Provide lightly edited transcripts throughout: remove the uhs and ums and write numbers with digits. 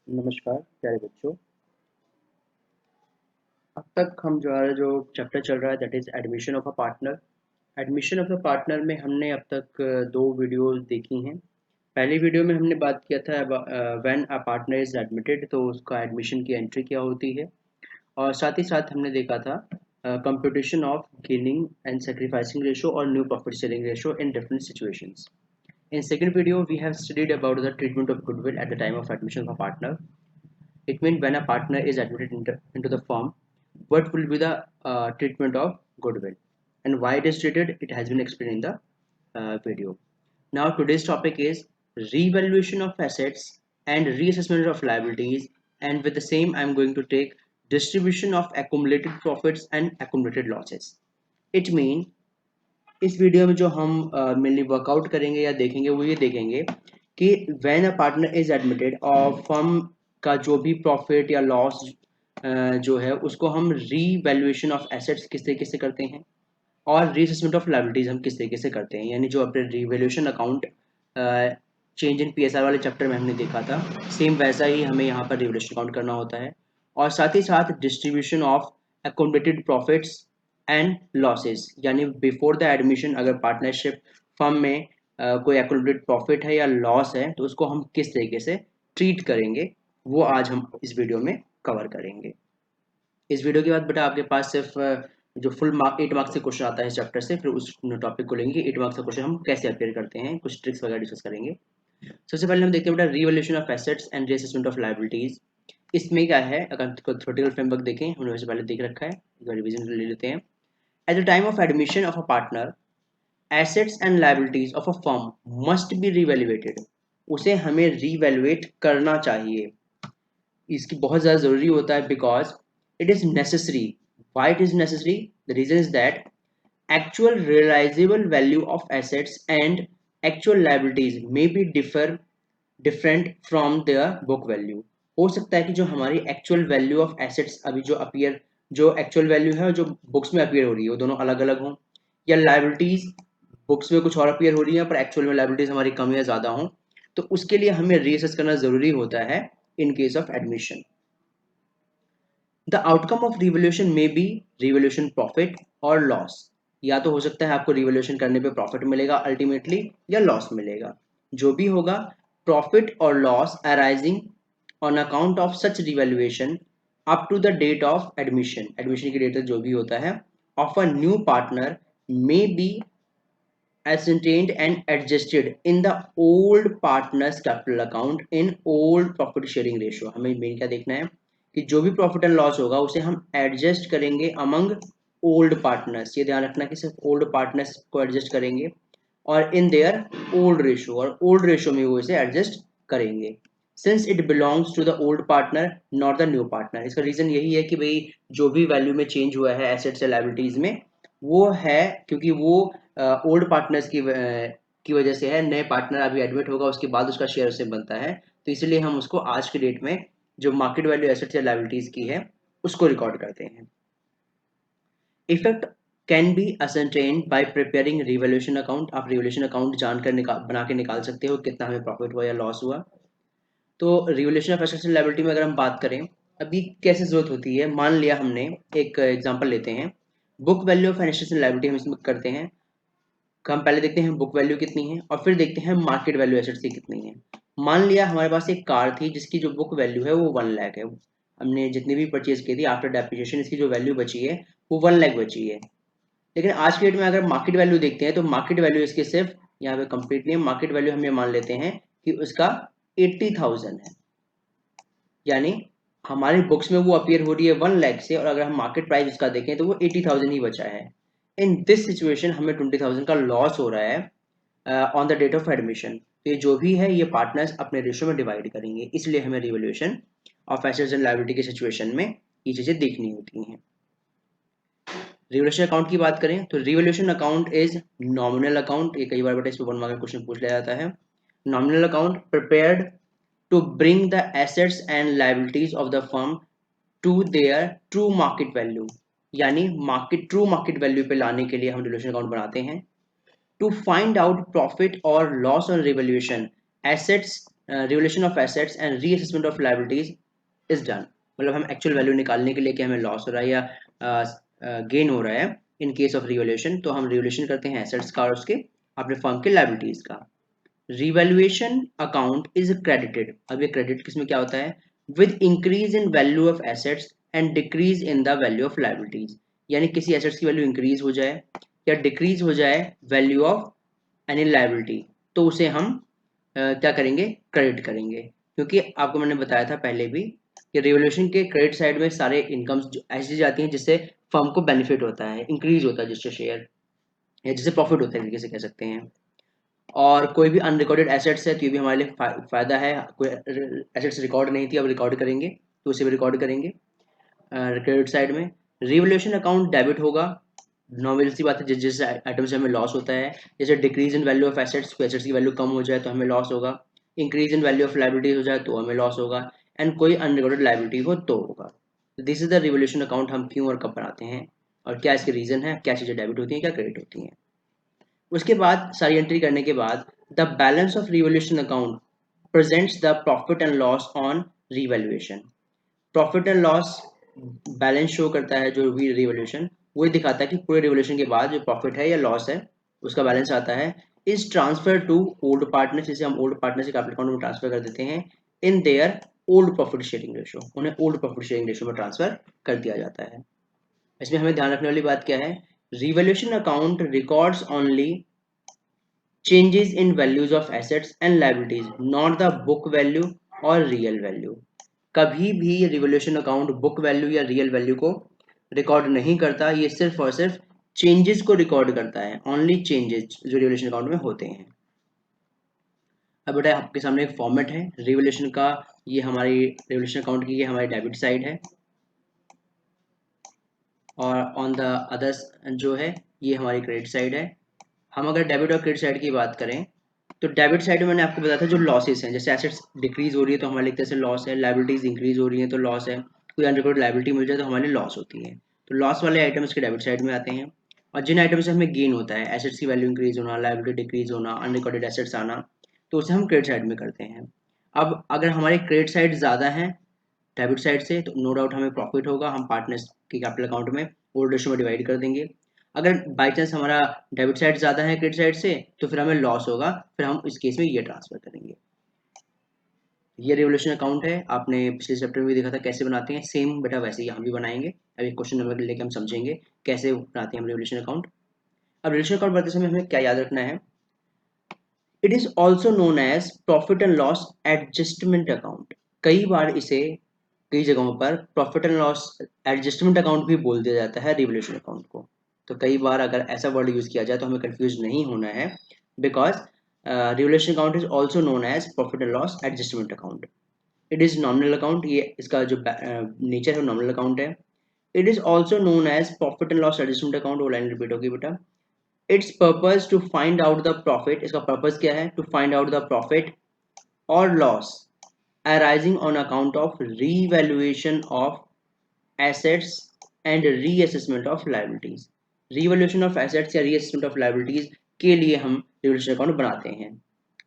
नमस्कार प्यारे बच्चों। अब तक हम जो चैप्टर चल रहा है that is admission of a partner. Admission of a partner में हमने अब तक दो वीडियोस देखी हैं। पहली वीडियो में हमने बात किया था when a partner is admitted, तो उसका एडमिशन की एंट्री क्या होती है, और साथ ही साथ हमने देखा था computation of gaining and sacrificing ratio और new profit sharing ratio in different situations. In second video, we have studied about the treatment of goodwill at the time of admission of a partner. It means when a partner is admitted into the firm, what will be the treatment of goodwill and why it is treated, it has been explained in the video. Now today's topic is revaluation of assets and reassessment of liabilities, and with the same I am going to take distribution of accumulated profits and accumulated losses. It means इस video में जो हम mainly workout करेंगे या देखेंगे वो ये देखेंगे कि when a partner is admitted और फर्म का जो भी प्रॉफिट या लॉस जो है उसको हम रीवैल्यूएशन ऑफ एसेट्स किस तरीके से करते हैं और रीअसेसमेंट ऑफ लायबिलिटीज हम किस तरीके से करते हैं, यानी जो अपने revaluation account change in PSR वाले चैप्टर में हमने देखा था, सेम वैसा ही हमें यहाँ पर रीवैल्यूएशन अकाउंट करना होता है। और साथ ही साथ distribution of accommodated profits and losses, यानी बिफोर द एडमिशन अगर पार्टनरशिप फर्म में कोई अकोमोडेटेड प्रॉफिट है या लॉस है तो उसको हम किस तरीके से ट्रीट करेंगे, वो आज हम इस वीडियो में कवर करेंगे। इस वीडियो के बाद बेटा आपके पास सिर्फ जो फुल मार्क 8 मार्क्स से क्वेश्चन आता है इस चैप्टर से, फिर उस टॉपिक को लेंगे 8 मार्क्स का क्वेश्चन हम कैसे अपेयर करते हैं, कुछ ट्रिक्स वगैरह डिस्कस करेंगे। सबसे पहले हम देखते हैं बेटा revaluation of assets and reassessment of liabilities. इसमें क्या है, अगर थ्योरेटिकल फ्रेमवर्क देखें हमने वैसे पहले देख रखा है, एक बार रिवीजन ले लेते हैं। At the time of admission of a partner, assets and liabilities of a firm must be revaluated. उसे हमें रीवैल्यूएट करना चाहिए, इसकी बहुत ज़्यादा ज़रूरी होता है because it is necessary. Why it is necessary? The reason is that actual realizable value of assets and actual liabilities may be different from their book value। हो सकता है कि जो हमारी एक्चुअल वैल्यू ऑफ एसेट्स अभी जो actual value है और जो बुक्स में अपीयर हो रही है वो दोनों अलग अलग हों, या लाइबिलिटीज बुक्स में कुछ और अपीयर हो रही है पर एक्चुअल में लाइबिलिटीज हमारी कम या ज़्यादा हों, तो उसके लिए हमें रीअसेस करना ज़रूरी होता है in case of admission. The outcome of revolution में बी रिवोल्यूशन प्रॉफिट और लॉस। या तो हो सकता है आपको रिवोल्यूशन करने पे प्रॉफिट मिलेगा अल्टीमेटली, या लॉस मिलेगा। जो भी होगा, प्रॉफिट और loss arising on account of such revaluation up to the date of admission, admission की डेट तक जो भी होता है, of a new partner may be ascertained and adjusted in the old partner's capital account in old profit sharing ratio। हमें main क्या देखना है कि जो भी प्रॉफिट एंड लॉस होगा उसे हम एडजस्ट करेंगे अमंग ओल्ड पार्टनर्स। ये ध्यान रखना कि सिर्फ ओल्ड पार्टनर्स को एडजस्ट करेंगे और इन देयर ओल्ड रेशो, और ओल्ड रेशो में वो इसे एडजस्ट करेंगे since it belongs to the old partner not the new partner. इसका रीजन यही है कि भाई जो भी वैल्यू में चेंज हुआ है एसेट्स या लायबिलिटीज में, वो है क्योंकि वो ओल्ड पार्टनर्स की वजह से है। नए पार्टनर अभी एडमिट होगा उसके बाद उसका शेयर उससे बनता है, तो इसलिए हम उसको आज के डेट में जो मार्केट वैल्यू एसेट्स या लायबिलिटीज की है उसको रिकॉर्ड करते हैं। Effect can be ascertained bye preparing revaluation account. आप रिवैल्यूएशन अकाउंट जानकर बना के निकाल सकते हो कितना हमें प्रॉफिट हुआ या लॉस हुआ। तो revaluation of assets and liability में अगर हम बात करें, अभी कैसे जरूरत होती है, मान लिया हमने एक एग्जांपल लेते हैं, book value of assets and liability हम इसमें करते हैं। हम पहले देखते हैं बुक वैल्यू कितनी है और फिर देखते हैं मार्केट वैल्यू एसेट्स की कितनी है। मान लिया हमारे पास एक कार थी जिसकी जो बुक वैल्यू है वो 1 लाख है, हमने जितनी भी परचेज की थी आफ्टर डेप्रिसिएशन इसकी जो वैल्यू बची है वो 1 लाख बची है। लेकिन आज के डेट में अगर मार्केट वैल्यू देखते हैं तो मार्केट वैल्यू इसके सिर्फ यहाँ पे कंप्लीट नहीं है, मार्केट वैल्यू हम ये मान लेते हैं कि उसका 80,000 है, यानी हमारी बुक्स में वो अपीयर हो रही है 1 लाख से, और अगर हम मार्केट प्राइस उसका देखें तो वो 80,000 ही बचा है। इन दिस सिचुएशन हमें 20,000 का लॉस हो रहा है on the date of admission. तो ये जो भी है ये पार्टनर्स अपने रेशियो में डिवाइड करेंगे, इसलिए हमें revaluation of assets and liability की सिचुएशन में ये चीजें देखनी होती हैं। रिवैल्यूएशन अकाउंट की बात करें तो revaluation account is nominal account. ये कई बार बेटा इसमें 1 मार्क का क्वेश्चन पूछ लिया जाता है। Nominal account prepared to bring the assets and liabilities of the firm to their true market value, यानी ट्रू मार्केट वैल्यू पे लाने के लिए हम रिवैल्यूएशन अकाउंट बनाते हैं। टू फाइंड आउट प्रॉफिट और loss on revaluation, assets revolution of assets and reassessment of liabilities is done. मतलब हम एक्चुअल वैल्यू निकालने के लिए कि हमें लॉस हो रहा है या गेन हो रहा है इन केस ऑफ रिवोल्यूशन, तो हम रिवोल्यूशन करते हैं एसेट्स का और उसके अपने फर्म के लायबिलिटीज का। Revaluation account is credited. अब ये क्रेडिट किसमें क्या होता है? With increase in value of assets and decrease in the value of liabilities. यानी किसी एसेट्स की वैल्यू इंक्रीज हो जाए या डिक्रीज हो जाए वैल्यू ऑफ एनी लायबिलिटी, तो उसे हम क्या करेंगे? क्रेडिट करेंगे। क्योंकि आपको मैंने बताया था पहले भी कि रिवोल्यूशन के क्रेडिट साइड में सारे इनकम्स ऐसी जाती हैं जिससे फर्म को बेनिफिट होता है, इंक्रीज होता है जिससे शेयर या जिससे प्रॉफिट होता है तरीके से कह सकते हैं। और कोई भी अनरिकॉर्डेड एसेट्स है तो ये भी हमारे लिए फायदा है। कोई एसेट्स रिकॉर्ड नहीं थी, अब रिकॉर्ड करेंगे तो उसे भी रिकॉर्ड करेंगे क्रेडिट साइड में। रिवोल्यूशन अकाउंट डेबिट होगा। नॉर्मल सी बात है, जिस जिस आइटम से हमें लॉस होता है, जैसे decrease in value of assets, assets की वैल्यू कम हो जाए तो हमें लॉस होगा। Increase in value of liabilities हो जाए तो हमें लॉस होगा। एंड कोई अनरिकॉर्डेड लायबिलिटी हो तो होगा। This is the revolution account. हम क्यों और कब बनाते हैं और क्या इसके रीजन है, क्या चीज़ें डेबिट होती हैं, क्या क्रेडिट होती हैं। उसके बाद सारी एंट्री करने के बाद the balance of revolution account presents the profit and loss on revaluation. Profit and loss balance show करता है जो भी रिवोल्यूशन, वही दिखाता है कि पूरे रिवोल्यूशन के बाद जो प्रॉफिट है या लॉस है उसका बैलेंस आता है। Is transfer to old partner, जिसे हम ओल्ड पार्टनर से कैपिटल अकाउंट में ट्रांसफर कर देते हैं in their old profit sharing ratio. उन्हें ओल्ड प्रॉफिट शेयरिंग रेशो में ट्रांसफर कर दिया जाता है। इसमें हमें ध्यान रखने वाली बात क्या है? Revolution account records only changes in values of assets and liabilities, not the book value और रियल वैल्यू। कभी भी रिवोल्यूशन अकाउंट बुक वैल्यू या रियल वैल्यू को रिकॉर्ड नहीं करता, ये सिर्फ और सिर्फ चेंजेस को रिकॉर्ड करता है। ओनली चेंजेस जो रिवोल्यूशन अकाउंट में होते हैं। अब बेटा आपके सामने एक फॉर्मेट है रिवोल्यूशन का। ये हमारी रिवोल्यूशन अकाउंट की ये हमारी डेबिट साइड है और ऑन द अदर्स जो है ये हमारी क्रेडिट साइड है। हम अगर डेबिट और क्रेडिट साइड की बात करें तो डेबिट साइड में मैंने आपको बताया था जो लॉसेस हैं, जैसे एसेट्स डिक्रीज हो रही है तो हमारे लिखते हैं लॉस है, लायबिलिटीज इंक्रीज हो रही है तो लॉस है, कोई अनरिकॉर्डेड लायबिलिटी मिल जाए तो हमारे लॉस होती है। तो लॉस वाले आइटम्स के डेबिट साइड में आते हैं। और जिन आइटम से हमें गेन होता है, एसेट्स की वैल्यू इंक्रीज होना, लायबिलिटी डिक्रीज होना, अनरिकॉर्डेड एसेट्स आना, तो उसे हम क्रेडिट साइड में करते हैं। अब अगर हमारे क्रेडिट साइड ज़्यादा है डेबिट साइड से तो नो डाउट हमें प्रॉफिट होगा, हम पार्टनर्स के कैपिटल अकाउंट में ओल्ड रेशो में डिवाइड कर देंगे। अगर बाई चांस हमारा डेबिट साइड ज़्यादा है क्रेडिट साइड से तो फिर हमें लॉस होगा, फिर हम इस केस में ये ट्रांसफर करेंगे। ये रिवोल्यूशन अकाउंट है, आपने पिछले चैप्टर में भी देखा था कैसे बनाते हैं, सेम बेटा वैसे ही यहाँ भी बनाएंगे। अभी क्वेश्चन नंबर लेके हम समझेंगे कैसे बनाते हैं हम रिवोल्यूशन अकाउंट। अब रिवोल्यूशन अकाउंट बनाते समय हमें क्या याद रखना है? It is also known as profit and loss adjustment account. कई बार इसे कई जगहों पर profit and loss adjustment account भी बोल दिया जाता है रिवोल्यूशन अकाउंट को। तो कई बार अगर ऐसा वर्ड यूज किया जाए तो हमें कंफ्यूज नहीं होना है, because revolution account is also known as profit and loss adjustment account. It is nominal account, ये इसका जो नेचर है नॉमिनल अकाउंट है। It is also known as profit and loss adjustment account. वो लाइन रिपीट होगी बेटा। Its purpose to find out the profit, इसका purpose क्या है? To find out the profit और loss arising on account of revaluation of assets and reassessment of liabilities। revaluation of assets या reassessment of liabilities के लिए हम revaluation account बनाते हैं।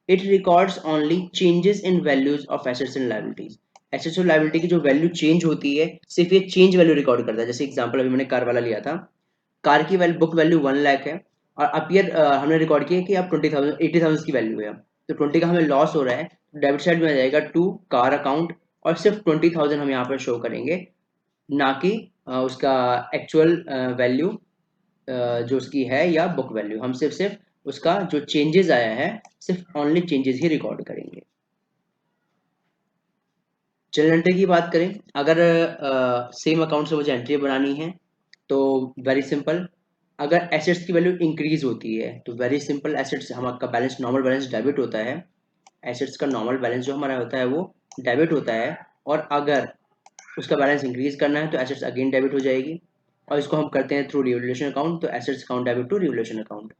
it records only changes in values of assets and liabilities। assets और liability की जो value change होती है सिर्फ ये चेंज वैल्यू रिकॉर्ड करता है। जैसे एग्जांपल अभी मैंने कार वाला लिया था, कार की वैल्यू बुक वैल्यू 1 लाख है और अपीयर हमने रिकॉर्ड किया कि अब 20,000 80,000 की वैल्यू है, तो 20 का हमें लॉस हो रहा है, डेबिट साइड में आ जाएगा टू कार अकाउंट और सिर्फ 20,000 हम यहाँ पर शो करेंगे, ना कि उसका एक्चुअल वैल्यू जो उसकी है या बुक वैल्यू। हम सिर्फ सिर्फ उसका जो चेंजेस आया है सिर्फ ओनली चेंजेस ही रिकॉर्ड करेंगे। चल एंट्री की बात करें, अगर सेम अकाउंट से मुझे एंट्री बनानी है तो वेरी सिंपल। अगर एसेट्स की वैल्यू इंक्रीज होती है तो वेरी सिंपल, एसेट्स हमारा बैलेंस नॉर्मल बैलेंस डेबिट होता है। एसेट्स का नॉर्मल बैलेंस जो हमारा होता है वो डेबिट होता है, और अगर उसका बैलेंस इंक्रीज करना है तो एसेट्स अगेन डेबिट हो जाएगी, और इसको हम करते हैं थ्रू रिवोल्यूशन अकाउंट। तो assets account debit to revolution account.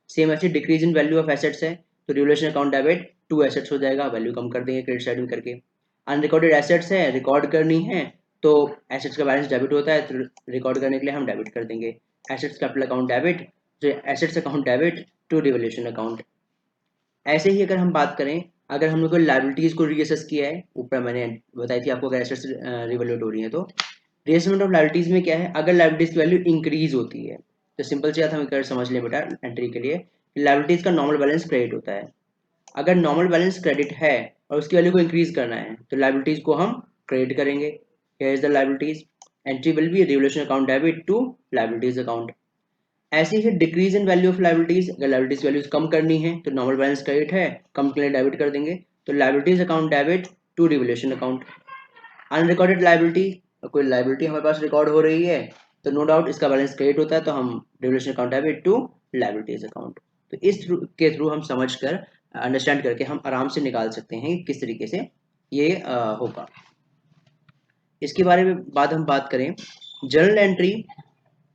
Same ऐसे decrease in value of assets है तो revolution account debit to assets हो जाएगा, वैल्यू कम कर देंगे क्रेडिट साइड में करके। अनरिकॉर्डेड एसेट्स है, रिकॉर्ड करनी है तो एसेट्स का बैलेंस डेबिट होता है तो रिकॉर्ड करने के लिए हम डेबिट कर देंगे एसेट्स कैपिटल अकाउंट डेबिट, तो assets account debit to revolution account. ऐसे ही अगर हम बात करें, अगर हम लोग को लाइबिलिटीज को रीअसेस किया है, ऊपर मैंने बताई थी आपको, अगर एसेट्स रिवैल्यूएट हो रही है तो रीअसेसमेंट ऑफ लाइबिलिटीज में क्या है, अगर लाइबिलिटीज की वैल्यू इंक्रीज होती है तो सिंपल सी बात हम कर समझ लें बेटा एंट्री के लिए, लाइबिलिटीज का नॉर्मल बैलेंस क्रेडिट होता है। अगर नॉर्मल बैलेंस क्रेडिट है और उसकी वैल्यू को इंक्रीज करना है तो लाइबिलिटीज को हम क्रेडिट करेंगे। Here is the liabilities, entry will be revolution account debit to liabilities account. ऐसे ही decrease in value of liabilities, अगर लाइबिलिटीज वैल्यूज कम करनी है तो नॉर्मल बैलेंस क्रेडिट है, कम के लिए डेबिट कर देंगे, तो liabilities account debit to revolution account. Unrecorded liability, कोई लाइबिलिटी हमारे पास रिकॉर्ड हो रही है तो नो डाउट इसका बैलेंस क्रेडिट होता है, तो हम revolution account debit to liabilities account. तो इस के थ्रू हम समझ कर अंडरस्टैंड करके हम आराम से निकाल सकते हैं कि किस तरीके से ये होगा। इसके बारे में बाद हम बात करें, journal entry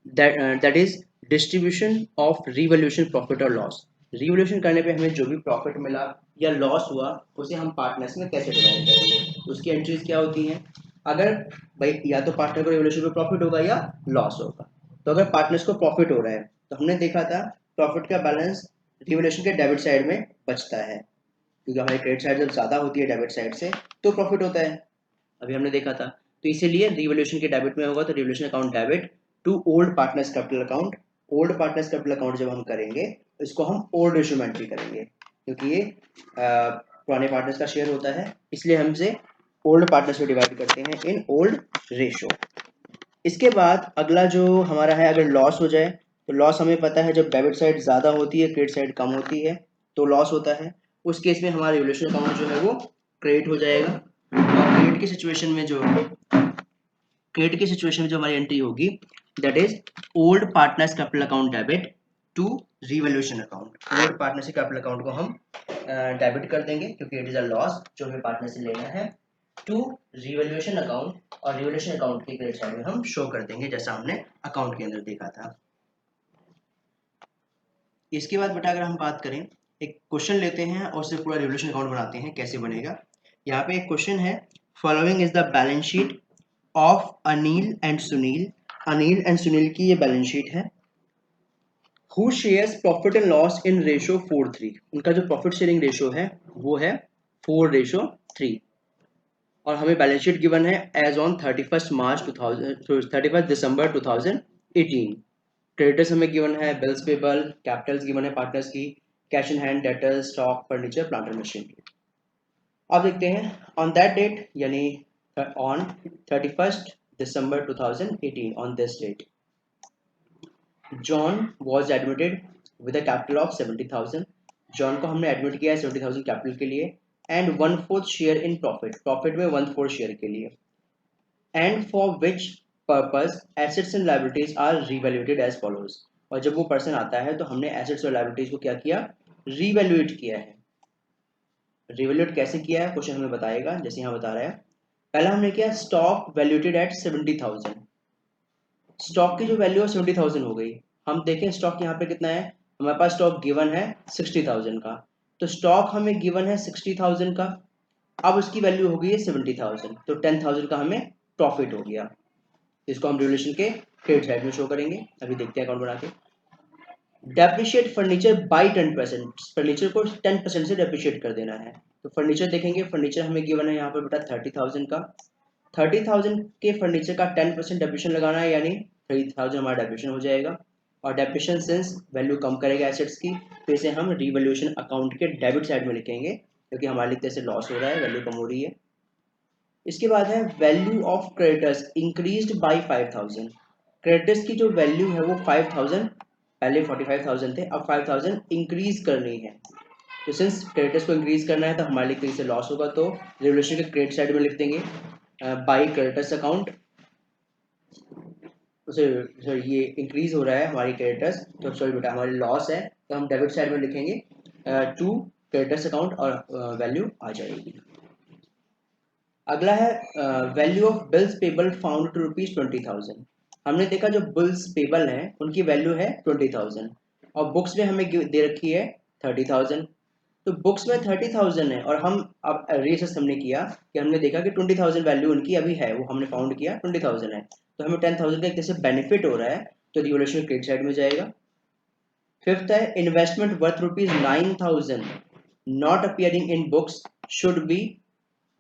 that is distribution of revolution profit और लॉस। रिवोल्यूशन करने पे हमें जो भी प्रॉफिट मिला या लॉस हुआ उसे हम पार्टनर्स में कैसे डिवाइड करेंगे, उसकी एंट्रीज क्या होती हैं। अगर भाई या तो पार्टनर को रिवोल्यूशन पे प्रॉफिट होगा या लॉस होगा, तो अगर पार्टनर्स को प्रॉफिट हो रहा है तो हमने देखा था प्रॉफिट का बैलेंस रिवोल्यूशन के डेबिट साइड में बचता है, क्योंकि हमारी क्रेडिट साइड जब ज्यादा होती है डेबिट साइड से तो प्रॉफिट होता है, अभी हमने देखा था। तो इसीलिए रिवोल्यूशन के डेबिट में होगा तो revolution account debit to old partners capital account. Old partners capital account जब हम करेंगे तो इसको हम ओल्ड रेशियो में एंट्री करेंगे, क्योंकि ये पुराने पार्टनर्स का शेयर होता है, इसलिए हमसे ओल्ड पार्टनर्स को डिवाइड करते हैं इन ओल्ड रेशियो। इसके बाद अगला जो हमारा है, अगर लॉस हो जाए तो लॉस हमें पता है जब डेबिट साइड ज्यादा होती है क्रेडिट साइड कम होती है तो लॉस होता है। उस केस में हमारा रिवोल्यूशन अकाउंट जो है वो क्रेडिट हो जाएगा, और क्रेडिट की सिचुएशन में जो हमारी एंट्री होगी that is old partners capital account debit to revolution account. Old partners capital account को हम डेबिट कर देंगे क्योंकि इट इज अ लॉस जो हमें पार्टनर से लेना है, टू रिवोल्यूशन अकाउंट, और रिवोल्यूशन अकाउंट के क्रेडिट साइड में हम शो कर देंगे जैसा हमने अकाउंट के अंदर देखा था। इसके बाद बेटा अगर हम बात करें, एक क्वेश्चन लेते हैं और उससे पूरा रिवोल्यूशन अकाउंट बनाते हैं, कैसे बनेगा। यहाँ पे एक क्वेश्चन है, following is the balance sheet of Anil and Sunil. Anil and Sunil की ये बैलेंस शीट है। Who shares profit and loss in ratio 4:3। उनका जो प्रॉफिट शेयरिंग रेशियो है वो है 4:3, और हमें बैलेंस शीट गिवन है एज ऑन 31 दिसंबर 2018। क्रेडिटर्स हमें गिवन है, बिल्स पेबल, कैपिटल्स गिवन है पार्टनर्स की, cash in hand, debtors, stock, furniture, plant and machinery. अब देखते हैं ऑन दैट डेट, यानी on 31 December 2018, on this date John was admitted with a capital of 70,000। John को हमने admit किया है 70,000 कैपिटल के लिए, and 1/4 share in profit, profit में 1/4 शेयर के लिए, and for which purpose assets and liabilities are revaluated as follows. और जब वो पर्सन आता है तो हमने एसेट्स और लायबिलिटीज को क्या किया, रिवैल्यूएट किया है। रिवैल्यूएट कैसे किया है क्वेश्चन हमें बताएगा, जैसे यहाँ बता रहा है। पहला हमने किया स्टॉक वैल्यूएटेड एट 70,000, स्टॉक की जो वैल्यू है 70,000 हो गई। हम देखें स्टॉक यहाँ पे कितना है, हमारे पास स्टॉक गिवन है 60,000 का, तो स्टॉक हमें गिवन है 60,000 का, अब उसकी वैल्यू हो गई है 70,000, तो 10,000 का हमें प्रॉफिट हो गया। इसको हम रिवोल्यूशन के क्रेडिट साइड में शो करेंगे, अभी देखते हैं अकाउंट बना के। डेप्रिशिएट फर्नीचर बाई 10%, फर्नीचर को 10% से डेप्रिशिएट कर देना है। तो फर्नीचर देखेंगे, फर्नीचर हमें गिवन है यहाँ पर बेटा 30,000 का, 30,000 के फर्नीचर का 10% डेप्रिशिएशन लगाना है, यानी 30,000 हमारा डेप्रिशिएशन हो जाएगा। और डेप्रिशिएशन सिंस वैल्यू कम करेगा एसेट्स की, तो इसे हम रिवोल्यूशन अकाउंट के डेबिट साइड में लिखेंगे, क्योंकि हमारे लिए जैसे लॉस हो रहा है, वैल्यू कम हो रही है। इसके बाद है value of creditors increased by 5,000। Creditors की जो वैल्यू है वो 5,000, पहले 45,000 थे, अब 5,000 इंक्रीज करनी है। तो सिंस क्रेडिटर्स को इंक्रीज करना है तो हमारे लिए कहीं से लॉस होगा, तो रिवोल्यूशन के क्रेडिट साइड में लिख देंगे बाय क्रेडिटर्स अकाउंट। सॉरी ये इंक्रीज हो रहा है हमारी क्रेडिटर्स, तो सॉरी बेटा हमारी लॉस है, तो हम डेबिट साइड में लिखेंगे टू क्रेडिटर्स अकाउंट, और वैल्यू आ जाएगी। अगला है value of bills payable found to ₹20,000। हमने देखा जो बिल्स पेबल हैं उनकी वैल्यू है 20,000, और बुक्स में हमें दे रखी है 30,000। तो बुक्स में 30,000 है, और हम अब रीअसेस हमने किया कि हमने देखा कि 20,000 वैल्यू उनकी अभी है, वो हमने फाउंड किया 20,000 है, तो हमें 10,000 का एक जैसे बेनिफिट हो रहा है, तो रिवोल्यूशन क्रेडिट साइड में जाएगा। फिफ्थ है investment worth ₹9,000। Not appearing in books should be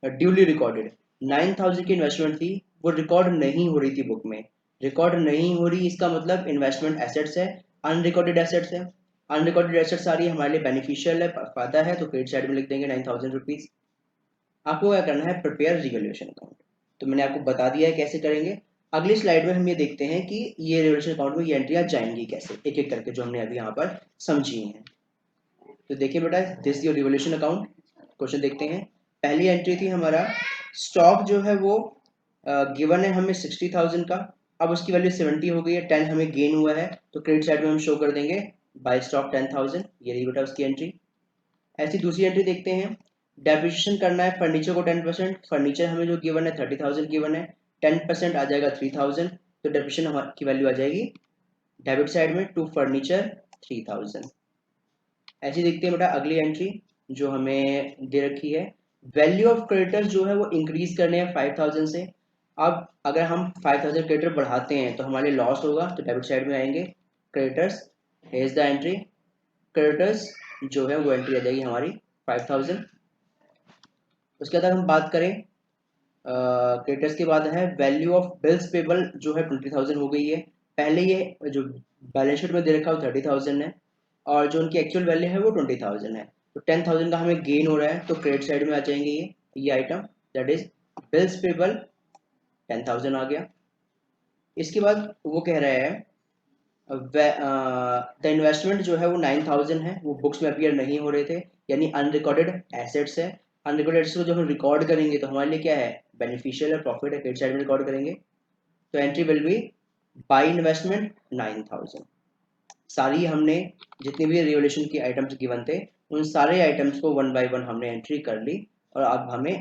duly recorded. 9,000 की इन्वेस्टमेंट थी, वो रिकॉर्ड नहीं हो रही थी बुक में। रिकॉर्ड नहीं हो रही इसका मतलब इन्वेस्टमेंट एसेट्स है, अनरिकॉर्डेड एसेट्स है। अनरिकॉर्डेड एसेट्स आ रही है, हमारे लिए बेनिफिशियल है, फायदा है, तो क्रेडिट साइड में लिख देंगे 9,000 रुपीज। आपको क्या करना है, प्रिपेयर रिवैल्यूएशन अकाउंट। तो मैंने आपको बता दिया है कैसे करेंगे। अगली स्लाइड में हम ये देखते हैं कि ये रिवैल्यूएशन अकाउंट में ये एंट्रियां जाएंगी कैसे, एक एक करके जो हमने अभी यहाँ पर समझी हैं। तो देखिए बेटा, this your revaluation account. Question देखते हैं। पहली एंट्री थी हमारा, स्टॉक जो है वो गिवन है हमें 60,000 का, अब उसकी वैल्यू 70 हो गई है, 10 हमें गेन हुआ है, तो क्रेडिट साइड में हम शो कर देंगे बाय स्टॉक 10,000। ये रही बेटा उसकी एंट्री। ऐसी दूसरी एंट्री देखते हैं, डेप्रिसिएशन करना है फर्नीचर को 10%, फर्नीचर हमें जो गिवन है 30,000 गिवन है, 10% आ जाएगा 3,000, तो डेप्रिसिएशन की वैल्यू आ जाएगी डेबिट साइड में टू फर्नीचर 3,000। ऐसी देखते हैं बेटा अगली एंट्री जो हमें दे रखी है, वैल्यू ऑफ क्रेडिटर्स जो है वो इंक्रीज करने हैं 5,000 से। अब अगर हम 5,000 क्रेडिटर बढ़ाते हैं तो हमारे लॉस होगा, तो डेबिट साइड में आएंगे creditors. Hedge the entry, creditors जो है वो एंट्री आ जाएगी हमारी 5,000। उसके बाद हम बात करें क्रेडिटर्स के बाद है वैल्यू ऑफ बिल्स पेबल जो है 20,000 हो गई है। पहले ये जो बैलेंस शीट में दे रखा है वो 30,000 है, और जो उनकी एक्चुअल वैल्यू है वो 20,000 है, तो 10,000 का हमें गेन हो रहा है, तो क्रेडिट साइड में आ जाएंगे ये item, that is bills payable 10,000 आ गया। इसके बाद वो कह रहा है द इन्वेस्टमेंट जो है वो 9,000 है, वो बुक्स में अपीयर नहीं हो रहे थे, यानी अनरिकॉर्डेड एसेट्स है। अनरिकॉर्डेड एसेट्स को जब हम रिकॉर्ड करेंगे तो हमारे लिए क्या है, बेनिफिशियल है, प्रॉफिट है, क्रेडिट साइड में रिकॉर्ड करेंगे। तो entry will B by investment 9,000। सारी हमने जितनी भी रिवोल्यूशन की आइटम्स गिवन थे उन सारे आइटम्स को वन बाय वन हमने एंट्री कर ली, और अब हमें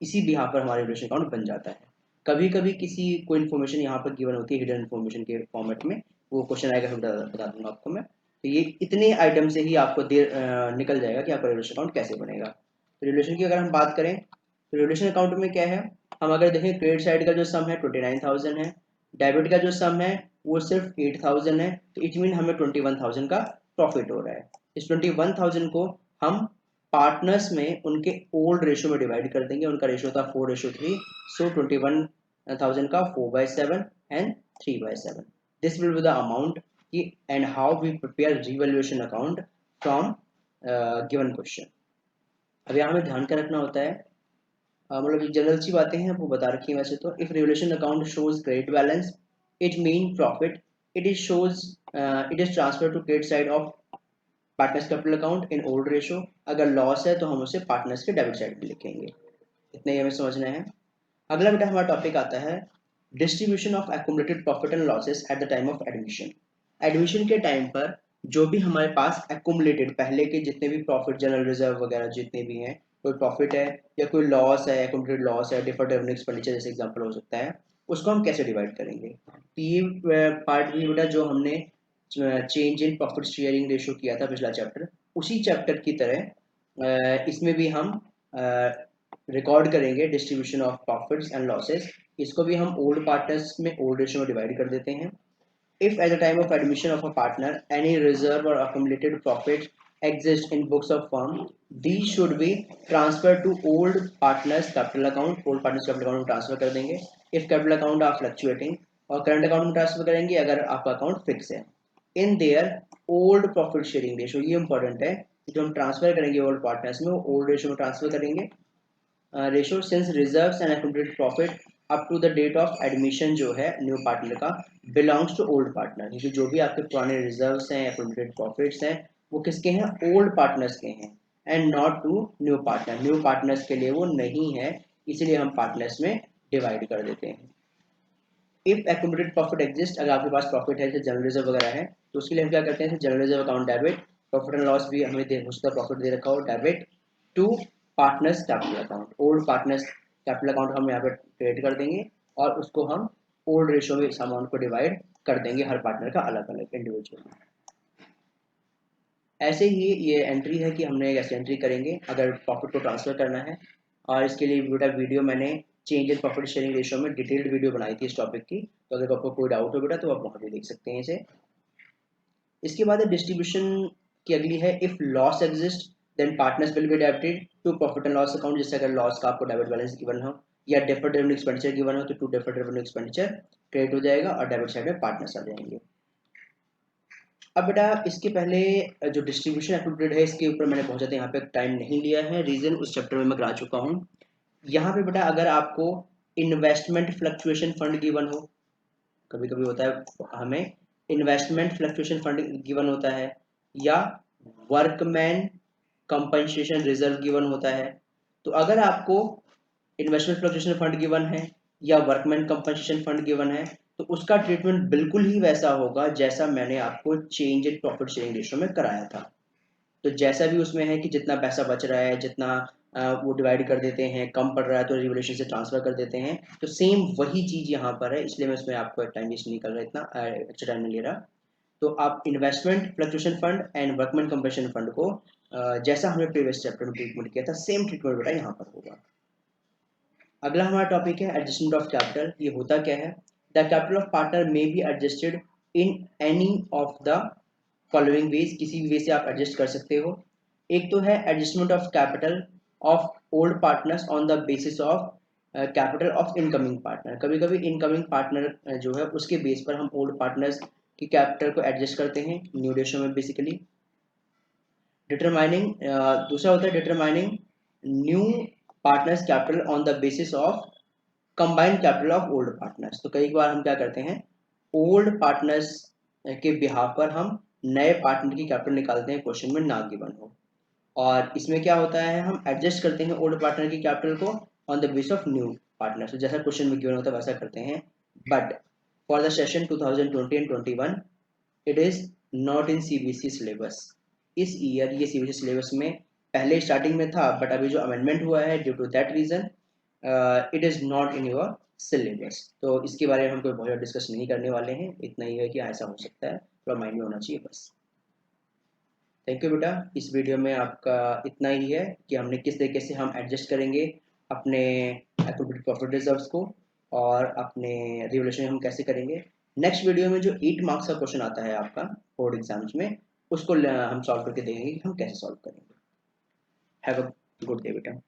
इसी बिहाफ पर हमारा रिवोल्यूशन अकाउंट बन जाता है। कभी कभी किसी कोई इन्फॉर्मेशन यहाँ पर गिवन होती है हिडन इन्फॉर्मेशन के फॉर्मेट में, वो क्वेश्चन आएगा फिर बता दूंगा आपको मैं। तो ये इतने आइटम से ही आपको निकल जाएगा कि आपका रिवोल्यूशन अकाउंट कैसे बनेगा। तो रिवोल्यूशन की अगर हम बात करें तो रिवोल्यूशन अकाउंट में क्या है, हम अगर देखें क्रेडिट साइड का जो सम है 29,000 है, डेबिट का जो सम है वो सिर्फ 8,000 है, तो इट मीन हमें 21,000 का प्रॉफिट हो रहा है। इस 21,000 को हम पार्टनर्स में उनके ओल्ड रेशो में डिवाइड कर देंगे, उनका रेशो था 4:3, सो 21,000 का 4/7 and 3/7। This will be the amount and how we prepare revaluation account from given question. अब यहाँ हमें ध्यान क्या रखना होता है, मतलब जनरल सी बातें हैं वो बता रखी है वैसे तो। If revaluation account shows credit balance it mean profit, it is shows it is transfer to credit side of partners capital account in old ratio. अगर लॉस है तो हम उसे पार्टनर्स के डेबिट साइड पे लिखेंगे। इतना ही हमें समझना है। अगला बेटा हमारा टॉपिक आता है distribution of accumulated profit and losses eight the time of admission. Admission के टाइम पर जो भी हमारे पास एक्यूमुलेटेड पहले के जितने भी प्रॉफिट, जनरल रिजर्व वगैरह जितने भी हैं, कोई प्रॉफिट है या कोई लॉस है, एक्यूमुलेटेड लॉस है, डिफर्ड रेवेन्यू एक्सपेंडिचर जैसे एग्जांपल हो सकता है, उसको हम कैसे डिवाइड करेंगे। तो ये पार्ट भी बेटा जो हमने change in profit sharing ratio किया था पिछला चैप्टर, उसी चैप्टर की तरह इसमें भी हम रिकॉर्ड करेंगे distribution of profits and losses. इसको भी हम ओल्ड पार्टनर्स में ओल्ड रेशियो में डिवाइड कर देते हैं। If at the time of admission of a partner any reserve or accumulated profit exists in books of firm, these should be transferred to old partners capital account। old partners capital account में transfer कर देंगे if capital account are fluctuating, और current account में transfer करेंगे अगर आपका account fix है। in their old profit sharing ratio, ये इंपॉर्टेंट है, जो हम ट्रांसफर करेंगे ओल्ड पार्टनर्स में वो ओल्ड रेशियो में ट्रांसफर करेंगे ratio, since reserves and accumulated profit up to the date of admission जो है न्यू पार्टनर का बिलोंग्स टू ओल्ड पार्टनर, क्योंकि जो भी आपके पुराने रिजर्व्स हैं, एक्यूमुलेटेड प्रॉफिट्स हैं, वो किसके हैं, ओल्ड पार्टनर्स के हैं, and not to new partner. New partners के लिए वो नहीं है, इसलिए हम पार्टनर्स में डिवाइड कर देते हैं। इफ एक्यूमुलेटेड प्रॉफिट एग्जिस्ट, अगर आपके पास प्रॉफिट है जैसे जनरल रिजर्व वगैरह है, तो उसके लिए हम क्या करते हैं, general reserve account debit, profit and loss भी हमें उसका प्रॉफिट दे रखा हो debit to partners capital account. Old partners capital account हम यहाँ पे क्रिएट कर देंगे और उसको हम ओल्ड रेशियो में इस अमाउंट को डिवाइड कर देंगे हर पार्टनर का अलग अलग इंडिविजुअल। ऐसे ही ये एंट्री है कि हमने ऐसे एंट्री करेंगे अगर प्रॉफिट को ट्रांसफर करना है, और इसके लिए बेटा वीडियो मैंने change in profit sharing ratio में डिटेल्ड वीडियो बनाई थी इस टॉपिक की, तो अगर आपको कोई डाउट हो बेटा तो आप वहाँ पे देख सकते हैं इसे। इसके बाद डिस्ट्रीब्यूशन की अगली है if loss exist then partners will be debited to profit and loss account, जैसे अगर लॉस का आपको डेबिट बैलेंस गिवन हो या डेफर्ड रेवेन्यू एक्सपेंडिचर गिवन हो तो to deferred revenue expenditure credit हो जाएगा और डेबिट साइड में पार्टनर्स आ जाएंगे। अब बेटा इसके पहले जो डिस्ट्रीब्यूशन एप्रोप्रिएट है इसके ऊपर मैंने बहुत ज़्यादा यहाँ पे टाइम नहीं लिया है, रीज़न उस चैप्टर में मैं करा चुका हूँ। यहाँ पे बेटा अगर आपको इन्वेस्टमेंट फ्लक्चुएशन फंड गिवन हो, कभी कभी होता है हमें इन्वेस्टमेंट फ्लक्चुएशन फंड गिवन होता है या वर्कमैन कंपनसेशन रिजर्व गिवन होता है, तो अगर आपको इन्वेस्टमेंट फ्लक्चुएशन फंड गिवन है या वर्कमैन कंपनसेशन फंड गिवन है तो उसका ट्रीटमेंट बिल्कुल ही वैसा होगा जैसा मैंने आपको change in profit sharing ratio में कराया था। तो जैसा भी उसमें है कि जितना पैसा बच रहा है, जितना वो डिवाइड कर देते हैं, कम पड़ रहा है तो रिवोल्यूशन से ट्रांसफर कर देते हैं, तो सेम वही चीज़ यहाँ पर है, इसलिए मैं इसमें आपको टाइम वेस्ट नहीं कर रहा, इतना एक्स्ट्रा टाइम नहीं ले रहा। तो आप investment fluctuation fund and workman compensation fund को जैसा हमने प्रीवियस चैप्टर में ट्रीटमेंट किया था सेम ट्रीटमेंट बेटा यहाँ पर होगा। अगला हमारा टॉपिक है एडजस्टमेंट ऑफ कैपिटल। ये होता क्या है? The capital of partner may be adjusted in any of the following veg, किसी भी वे से आप एडजस्ट कर सकते हो। एक तो है adjustment of capital of old partners on the basis of capital of incoming partner. कभी कभी इनकमिंग पार्टनर जो है उसके बेस पर हम ओल्ड पार्टनर्स की कैपिटल को एडजस्ट करते हैं न्यू रेशियो में बेसिकली। डिटरमाइनिंग दूसरा होता है determining new partners capital on the basis of combined capital of old partners. तो कई बार हम क्या करते हैं, ओल्ड पार्टनर्स के बिहाफ पर हम नए पार्टनर की कैपिटल निकालते हैं क्वेश्चन में ना गिवन हो, और इसमें क्या होता है हम एडजस्ट करते हैं ओल्ड पार्टनर की कैपिटल को on the base of new partner. तो जैसा क्वेश्चन में गिवन होता है वैसा करते हैं, but for the session 2020 and 21 it is not in CBSE syllabus. इस ईयर ये सीबीएसई सिलेबस में पहले स्टार्टिंग में था, बट अभी जो अमेंडमेंट हुआ है due to that reason it is not in your syllabus. तो इसके बारे में हम कोई बहुत ज़्यादा डिस्कस नहीं करने वाले हैं, इतना ही है कि ऐसा हो सकता है, थोड़ा माइंड में होना चाहिए बस। थैंक यू बेटा। इस वीडियो में आपका इतना ही है कि हमने किस तरीके से हम एडजस्ट करेंगे अपने एप्रोप्रिएट प्रॉफिट रिजर्व्स को और अपने रिवोल्यूशन हम कैसे करेंगे। नेक्स्ट वीडियो में जो 8 मार्क्स का क्वेश्चन आता है आपका बोर्ड एग्जाम्स में, उसको हम सॉल्व करके देखेंगे कि हम कैसे सॉल्व करेंगे। हैव अ गुड डे बेटा।